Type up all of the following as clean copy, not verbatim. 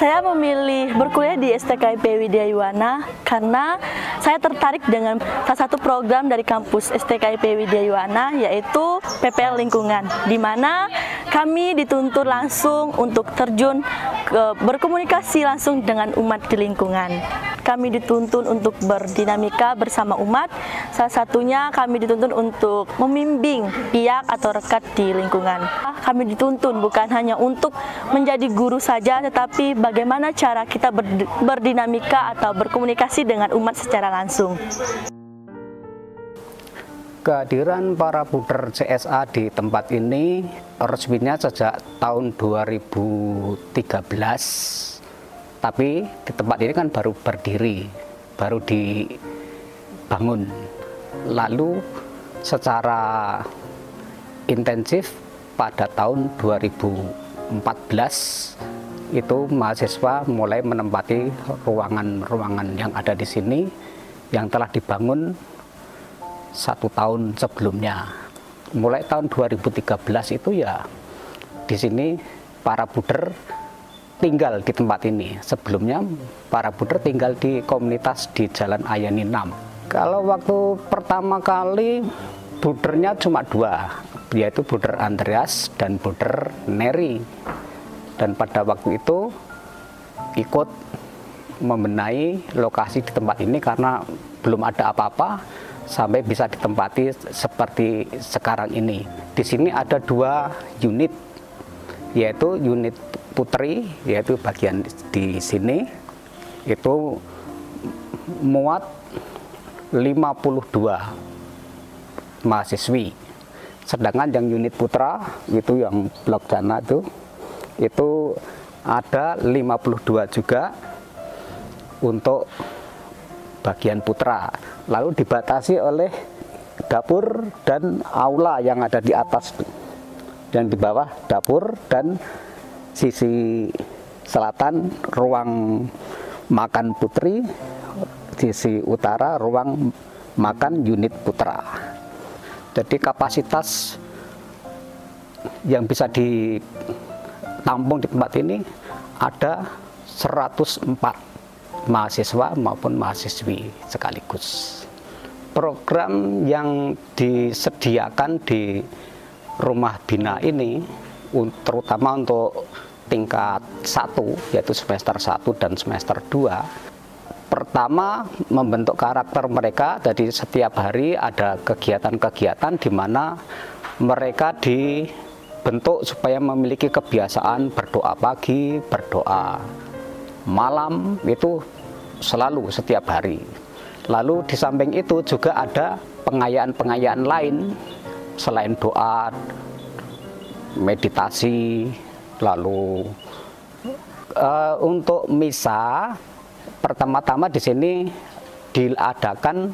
Saya memilih berkuliah di STKIP Widya Yuwana karena saya tertarik dengan salah satu program dari kampus STKIP Widya Yuwana, yaitu PPL Lingkungan, di mana kami dituntut langsung untuk terjun berkomunikasi langsung dengan umat di lingkungan. Kami dituntun untuk berdinamika bersama umat, salah satunya kami dituntun untuk membimbing pihak atau rekat di lingkungan. Kami dituntun bukan hanya untuk menjadi guru saja, tetapi bagaimana cara kita berdinamika atau berkomunikasi dengan umat secara langsung. Kehadiran para puder CSA di tempat ini resminya sejak tahun 2013. Tapi di tempat ini kan baru berdiri, baru dibangun. Lalu secara intensif pada tahun 2014 itu mahasiswa mulai menempati ruangan-ruangan yang ada di sini yang telah dibangun 1 tahun sebelumnya. Mulai tahun 2013 itu ya di sini para puder tinggal di tempat ini. Sebelumnya para puder tinggal di komunitas di Jalan Ayani 6. Kalau waktu pertama kali pudernya cuma 2, yaitu puder Andreas dan puder Neri. Dan pada waktu itu ikut membenahi lokasi di tempat ini karena belum ada apa-apa sampai bisa ditempati seperti sekarang ini. Di sini ada 2 unit, yaitu unit putri, yaitu bagian di sini itu muat 52 mahasiswi, sedangkan yang unit putra itu yang blok sana itu ada 52 juga untuk bagian putra, lalu dibatasi oleh dapur dan aula yang ada di atas dan di bawah dapur, dan sisi selatan ruang makan putri, sisi utara ruang makan unit putra. Jadi kapasitas yang bisa ditampung di tempat ini ada 104 mahasiswa maupun mahasiswi sekaligus. Program yang disediakan di rumah bina ini terutama untuk tingkat 1, yaitu semester 1 dan semester 2. Pertama, membentuk karakter mereka. Jadi setiap hari ada kegiatan-kegiatan di mana mereka dibentuk supaya memiliki kebiasaan berdoa pagi, berdoa malam, itu selalu setiap hari. Lalu di samping itu juga ada pengayaan-pengayaan lain selain doa, meditasi. Lalu untuk misa pertama-tama di sini diadakan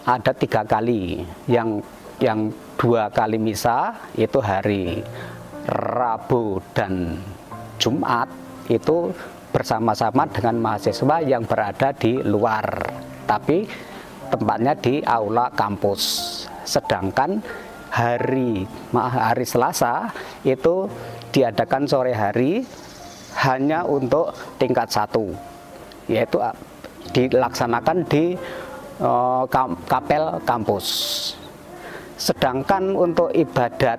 ada 3 kali, yang 2 kali misa itu hari Rabu dan Jumat itu bersama-sama dengan mahasiswa yang berada di luar, tapi tempatnya di aula kampus. Sedangkan hari Selasa itu diadakan sore hari hanya untuk tingkat 1, yaitu dilaksanakan di kapel kampus. Sedangkan untuk ibadat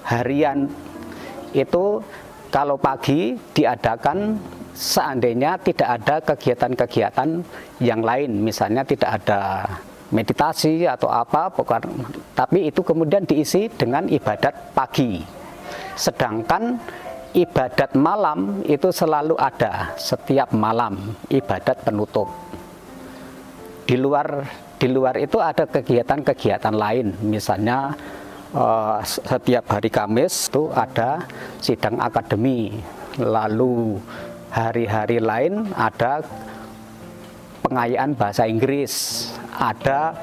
harian itu kalau pagi diadakan seandainya tidak ada kegiatan-kegiatan yang lain, misalnya tidak ada meditasi atau apa, tapi itu kemudian diisi dengan ibadat pagi. Sedangkan ibadat malam itu selalu ada setiap malam, ibadat penutup. Di luar itu ada kegiatan-kegiatan lain, misalnya setiap hari Kamis itu ada sidang akademi, lalu hari-hari lain ada pengayaan bahasa Inggris, ada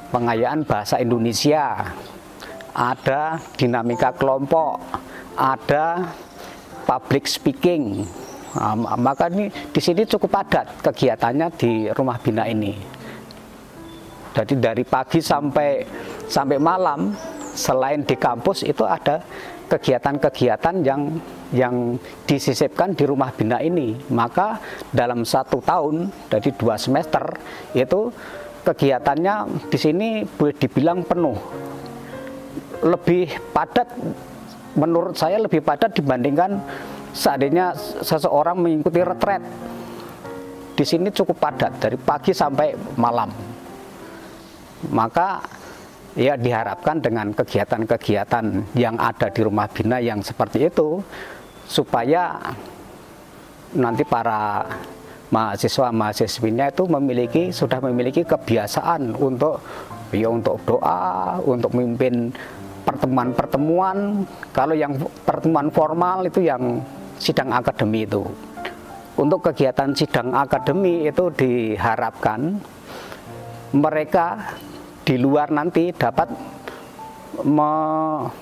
pengayaan bahasa Indonesia, ada dinamika kelompok, ada public speaking. Maka di sini cukup padat kegiatannya di rumah bina ini. Jadi dari pagi sampai malam, selain di kampus itu ada kegiatan-kegiatan yang yang disisipkan di rumah bina ini. Maka dalam 1 tahun dari 2 semester itu kegiatannya di sini boleh dibilang penuh. Lebih padat, menurut saya lebih padat dibandingkan seandainya seseorang mengikuti retret. Di sini cukup padat dari pagi sampai malam. Maka ya diharapkan dengan kegiatan-kegiatan yang ada di rumah bina yang seperti itu, supaya nanti para mahasiswa-mahasiswinya itu sudah memiliki kebiasaan untuk doa, untuk memimpin pertemuan-pertemuan. Kalau yang pertemuan formal itu yang sidang akademi itu. Untuk kegiatan sidang akademi itu diharapkan mereka di luar nanti dapat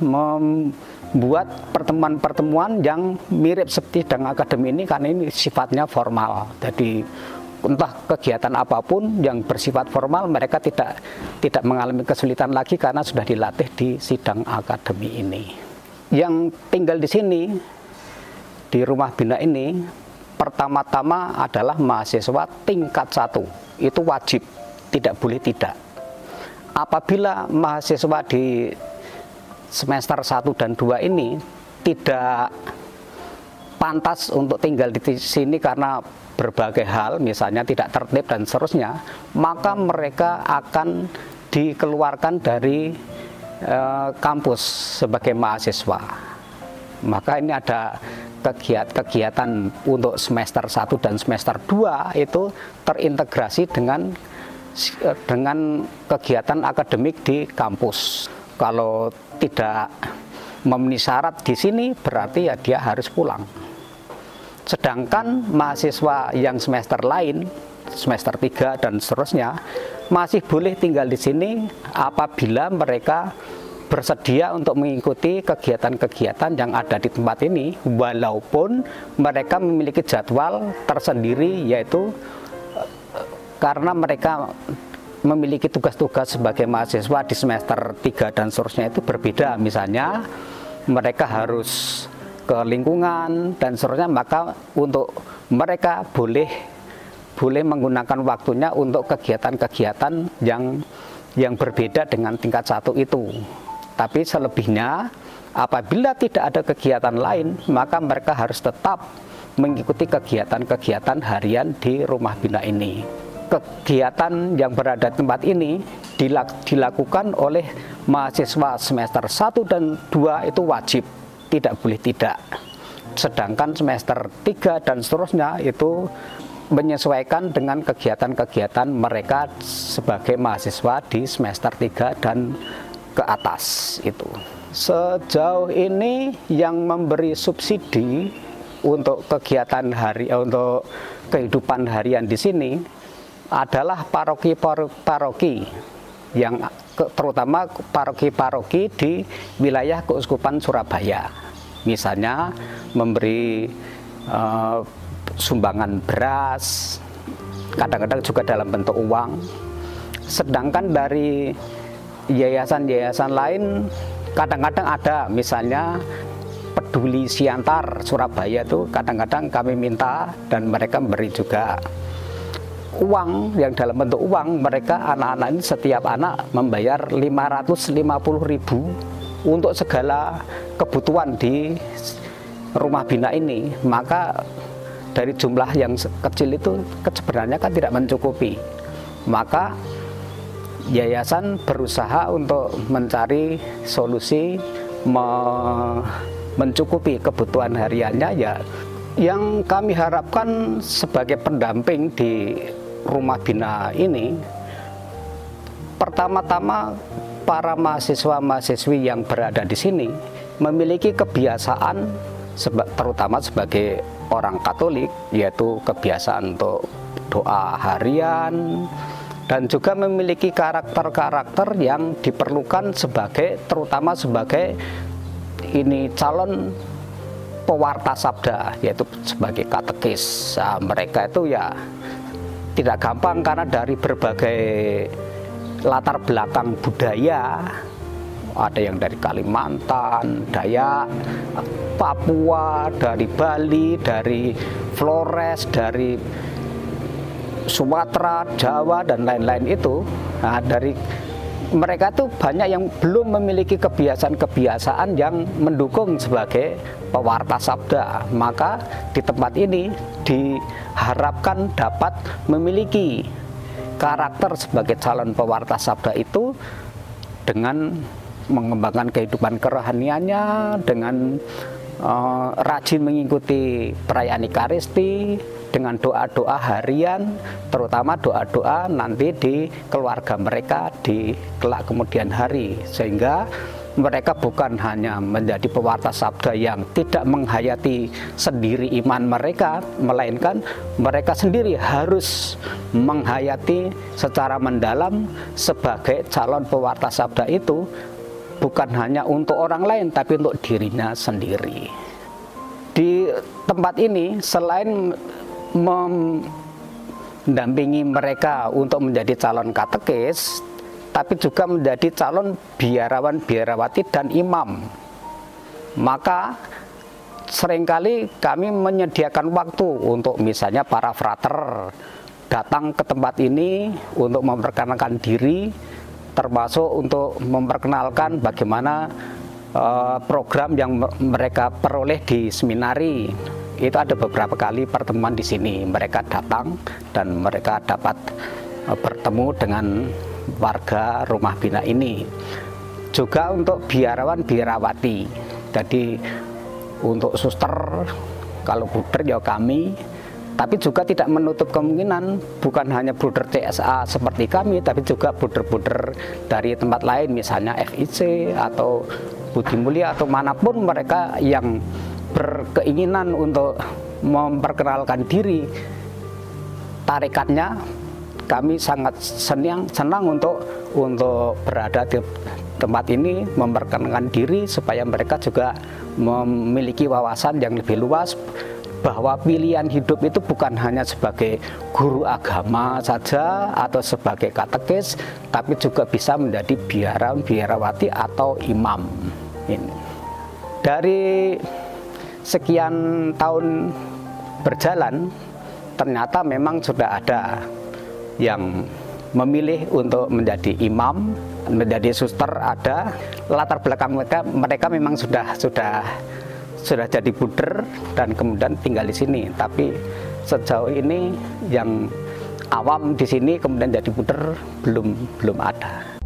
membuat pertemuan-pertemuan yang mirip seperti sidang akademi ini, karena ini sifatnya formal. Jadi entah kegiatan apapun yang bersifat formal, mereka tidak mengalami kesulitan lagi karena sudah dilatih di sidang akademi ini. Yang tinggal di sini di rumah bina ini pertama-tama adalah mahasiswa tingkat 1. Itu wajib, tidak boleh tidak. Apabila mahasiswa di semester 1 dan 2 ini tidak pantas untuk tinggal di sini karena berbagai hal, misalnya tidak tertib dan seterusnya, maka mereka akan dikeluarkan dari kampus sebagai mahasiswa. Maka ini ada kegiatan untuk semester 1 dan semester 2 itu terintegrasi dengan kegiatan akademik di kampus. Kalau tidak memenuhi syarat di sini, berarti ya dia harus pulang. Sedangkan mahasiswa yang semester lain, semester 3 dan seterusnya, masih boleh tinggal di sini apabila mereka bersedia untuk mengikuti kegiatan-kegiatan yang ada di tempat ini, walaupun mereka memiliki jadwal tersendiri, yaitu karena mereka memiliki tugas-tugas sebagai mahasiswa di semester 3 dan seterusnya itu berbeda. Misalnya mereka harus ke lingkungan dan seterusnya, maka untuk mereka boleh menggunakan waktunya untuk kegiatan-kegiatan yang berbeda dengan tingkat 1 itu. Tapi selebihnya apabila tidak ada kegiatan lain, maka mereka harus tetap mengikuti kegiatan-kegiatan harian di rumah bina ini. Kegiatan yang berada di tempat ini dilakukan oleh mahasiswa semester 1 dan 2 itu wajib, tidak boleh tidak. Sedangkan semester 3 dan seterusnya itu menyesuaikan dengan kegiatan-kegiatan mereka sebagai mahasiswa di semester 3 dan ke atas itu. Sejauh ini yang memberi subsidi untuk kegiatan untuk kehidupan harian di sini adalah paroki-paroki yang terutama paroki-paroki di wilayah Keuskupan Surabaya. Misalnya memberi sumbangan beras, kadang-kadang juga dalam bentuk uang. Sedangkan dari yayasan-yayasan lain kadang-kadang ada, misalnya Peduli Siantar Surabaya itu kadang-kadang kami minta dan mereka memberi juga uang yang dalam bentuk uang. Mereka anak-anak ini setiap anak membayar 550.000 untuk segala kebutuhan di rumah bina ini. Maka dari jumlah yang kecil itu sebenarnya kan tidak mencukupi. Maka yayasan berusaha untuk mencari solusi mencukupi kebutuhan hariannya. Ya, yang kami harapkan sebagai pendamping di rumah bina ini, pertama-tama para mahasiswa-mahasiswi yang berada di sini memiliki kebiasaan, terutama sebagai orang Katolik, yaitu kebiasaan untuk doa harian, dan juga memiliki karakter-karakter yang diperlukan terutama sebagai calon pewarta sabda, yaitu sebagai katekis. Mereka itu ya tidak gampang karena dari berbagai latar belakang budaya, ada yang dari Kalimantan, Dayak, Papua, dari Bali, dari Flores, dari Sumatera, Jawa, dan lain-lain itu. Nah, dari mereka tuh banyak yang belum memiliki kebiasaan-kebiasaan yang mendukung sebagai pewarta sabda. Maka di tempat ini diharapkan dapat memiliki karakter sebagai calon pewarta sabda itu dengan mengembangkan kehidupan kerohaniannya, dengan rajin mengikuti perayaan Ekaristi, dengan doa-doa harian, terutama doa-doa nanti di keluarga mereka di kelak kemudian hari, sehingga mereka bukan hanya menjadi pewarta sabda yang tidak menghayati sendiri iman mereka, melainkan mereka sendiri harus menghayati secara mendalam sebagai calon pewarta sabda itu bukan hanya untuk orang lain tapi untuk dirinya sendiri. Di tempat ini selain mendampingi mereka untuk menjadi calon katekis, tapi juga menjadi calon biarawan, biarawati, dan imam. Maka seringkali kami menyediakan waktu untuk misalnya para frater datang ke tempat ini untuk memperkenalkan diri, termasuk untuk memperkenalkan bagaimana program yang mereka peroleh di seminari. Itu ada beberapa kali pertemuan di sini, mereka datang dan mereka dapat bertemu dengan warga rumah bina ini. Juga untuk biarawan biarawati, jadi untuk suster, kalau bruder ya kami, tapi juga tidak menutup kemungkinan bukan hanya bruder CSA seperti kami, tapi juga bruder-bruder dari tempat lain, misalnya FIC atau Budi Mulia atau manapun mereka yang berkeinginan untuk memperkenalkan diri tarikatnya. Kami sangat senang untuk berada di tempat ini, memperkenalkan diri supaya mereka juga memiliki wawasan yang lebih luas bahwa pilihan hidup itu bukan hanya sebagai guru agama saja atau sebagai katekis, tapi juga bisa menjadi biarawan, biarawati atau imam. Ini dari sekian tahun berjalan, ternyata memang sudah ada yang memilih untuk menjadi imam, menjadi suster ada. Latar belakang mereka memang sudah jadi bruder dan kemudian tinggal di sini. Tapi sejauh ini yang awam di sini kemudian jadi bruder belum ada.